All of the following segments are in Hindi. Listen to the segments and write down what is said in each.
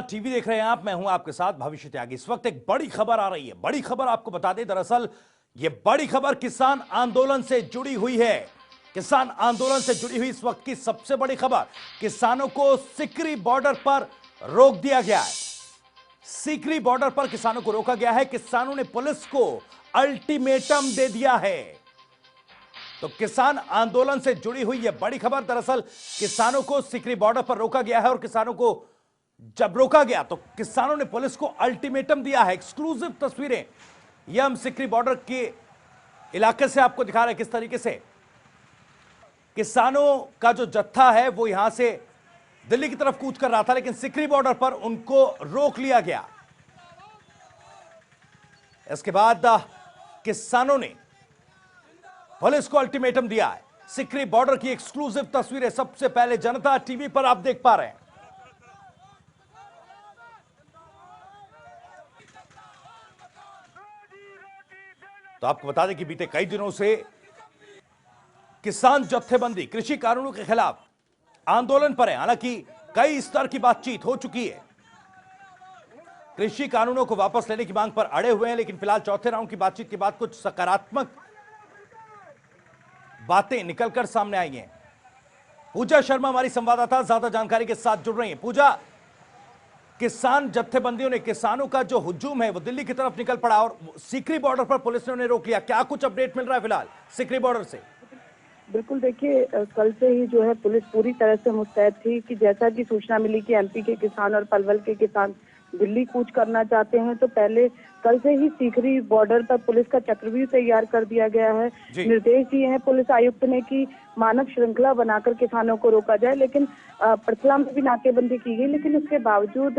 टीवी देख रहे हैं आप, मैं हूं आपके साथ भविष्य त्यागी। इस वक्त एक बड़ी खबर आ रही है। बड़ी खबर आपको बता दें, दरअसल ये बड़ी खबर किसान आंदोलन से जुड़ी हुई है। किसान आंदोलन से जुड़ी हुई इस वक्त की सबसे बड़ी खबर, किसानों को सिकरी बॉर्डर पर रोक दिया गया है। सिकरी बॉर्डर पर किसानों को रोका गया है। किसानों ने पुलिस को अल्टीमेटम दे दिया है। तो किसान आंदोलन से जुड़ी हुई यह बड़ी खबर, दरअसल किसानों को सिकरी बॉर्डर पर रोका गया है और किसानों को जब रोका गया तो किसानों ने पुलिस को अल्टीमेटम दिया है। एक्सक्लूसिव तस्वीरें यह हम सिकरी बॉर्डर के इलाके से आपको दिखा रहे हैं, किस तरीके से किसानों का जो जत्था है वो यहां से दिल्ली की तरफ कूच कर रहा था, लेकिन सिकरी बॉर्डर पर उनको रोक लिया गया। इसके बाद किसानों ने पुलिस को अल्टीमेटम दिया है। सिकरी बॉर्डर की एक्सक्लूसिव तस्वीरें सबसे पहले जनता टीवी पर आप देख पा रहे हैं। तो आपको बता दें कि बीते कई दिनों से किसान जत्थेबंदी कृषि कानूनों के खिलाफ आंदोलन पर है। हालांकि कई स्तर की बातचीत हो चुकी है, कृषि कानूनों को वापस लेने की मांग पर अड़े हुए हैं, लेकिन फिलहाल चौथे राउंड की बातचीत के बाद कुछ सकारात्मक बातें निकलकर सामने आई हैं। पूजा शर्मा हमारी संवाददाता ज्यादा जानकारी के साथ जुड़ रही हैं। पूजा, किसान जत्थेबंदियों ने, किसानों का जो हुजूम है वो दिल्ली की तरफ निकल पड़ा और सिकरी बॉर्डर पर पुलिस ने उन्हें रोक लिया। क्या कुछ अपडेट मिल रहा है फिलहाल सिकरी बॉर्डर से? बिल्कुल, देखिए कल से ही जो है पुलिस पूरी तरह से मुस्तैद थी कि जैसा कि सूचना मिली कि एमपी के किसान और पलवल के किसान दिल्ली कूच करना चाहते हैं, तो पहले कल से ही सीकरी बॉर्डर पर पुलिस का चक्रव्यूह तैयार कर दिया गया है। निर्देश दिए हैं पुलिस आयुक्त ने कि मानव श्रृंखला बनाकर किसानों को रोका जाए, लेकिन पटला में भी नाकेबंदी की गई, लेकिन उसके बावजूद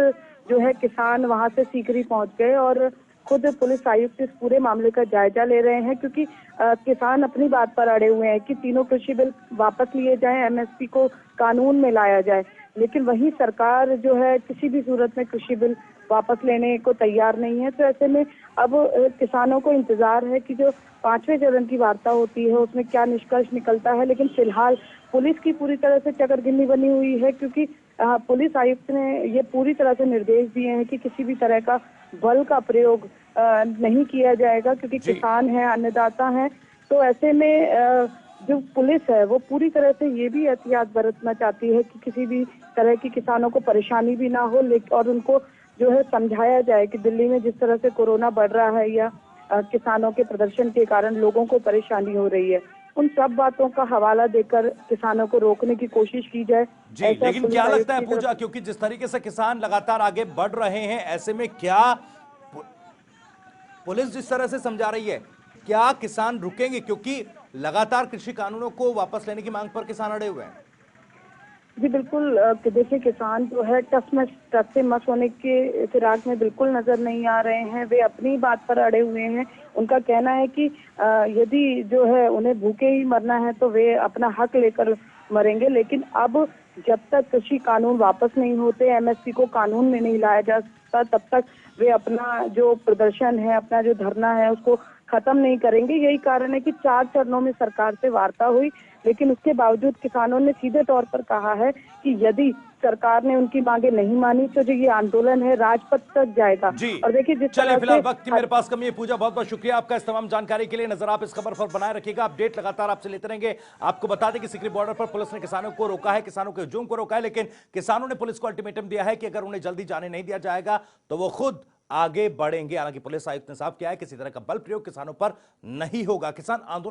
जो है किसान वहां से सीकरी पहुंच गए और खुद पुलिस आयुक्त इस पूरे मामले का जायजा ले रहे हैं, क्योंकि किसान अपनी बात पर अड़े हुए हैं कि तीनों कृषि बिल वापस लिए जाएं, एमएसपी को कानून में लाया जाए। लेकिन वही सरकार जो है किसी भी सूरत में कृषि बिल वापस लेने को तैयार नहीं है। तो ऐसे में अब किसानों को इंतजार है कि जो 5वें चरण की वार्ता होती है उसमें क्या निष्कर्ष निकलता है। लेकिन फिलहाल पुलिस की पूरी तरह से चकरगिन्नी बनी हुई है, क्योंकि पुलिस आयुक्त ने ये पूरी तरह से निर्देश दिए हैं कि किसी भी तरह का बल का प्रयोग नहीं किया जाएगा, क्योंकि किसान हैं, अन्नदाता हैं। तो ऐसे में जो पुलिस है वो पूरी तरह से ये भी एहतियात बरतना चाहती है कि किसी भी तरह की किसानों को परेशानी भी ना हो, और उनको जो है समझाया जाए कि दिल्ली में जिस तरह से कोरोना बढ़ रहा है या किसानों के प्रदर्शन के कारण लोगों को परेशानी हो रही है, उन सब बातों का हवाला देकर किसानों को रोकने की कोशिश की जाए। जी, लेकिन क्या लगता है पूजा, क्योंकि जिस तरीके से किसान लगातार आगे बढ़ रहे हैं, ऐसे में क्या पुलिस जिस तरह से समझा रही है, क्या किसान रुकेंगे? क्योंकि लगातार कृषि कानूनों को वापस लेने की मांग पर किसान अड़े हुए हैं। जी बिल्कुल, देखिए किसान जो है टस से मस होने के फिराक में बिल्कुल नजर नहीं आ रहे हैं। वे अपनी बात पर अड़े हुए हैं। उनका कहना है कि यदि जो है उन्हें भूखे ही मरना है तो वे अपना हक लेकर मरेंगे, लेकिन अब जब तक कृषि कानून वापस नहीं होते, एमएसपी को कानून में नहीं लाया जाता, तब तक वे अपना जो प्रदर्शन है, अपना जो धरना है उसको खत्म नहीं करेंगे। यही कारण है कि 4 चरणों में सरकार से वार्ता हुई, लेकिन उसके बावजूद किसानों ने सीधे तौर पर कहा है कि यदि सरकार ने उनकी मांगे नहीं मानी तो जो ये आंदोलन है राजपथ तक जाएगा। और देखिए जिस चलिए, फिलहाल वक्त की मेरे पास कमी है। पूजा, बहुत बहुत शुक्रिया आपका इस तमाम जानकारी के लिए। नजर आप इस खबर पर बनाए रखिएगा, अपडेट लगातार आपसे लेते रहेंगे। आपको बता दें कि सिकरी बॉर्डर पर पुलिस ने किसानों को रोका है, किसानों के हुजूम को रोका है, लेकिन किसानों ने पुलिस को अल्टीमेटम दिया है कि अगर उन्हें जल्दी जाने नहीं दिया जाएगा तो वो खुद आगे बढ़ेंगे। हालांकि पुलिस आयुक्त ने साफ किया है किसी तरह का बल प्रयोग किसानों पर नहीं होगा। किसान आंदोलन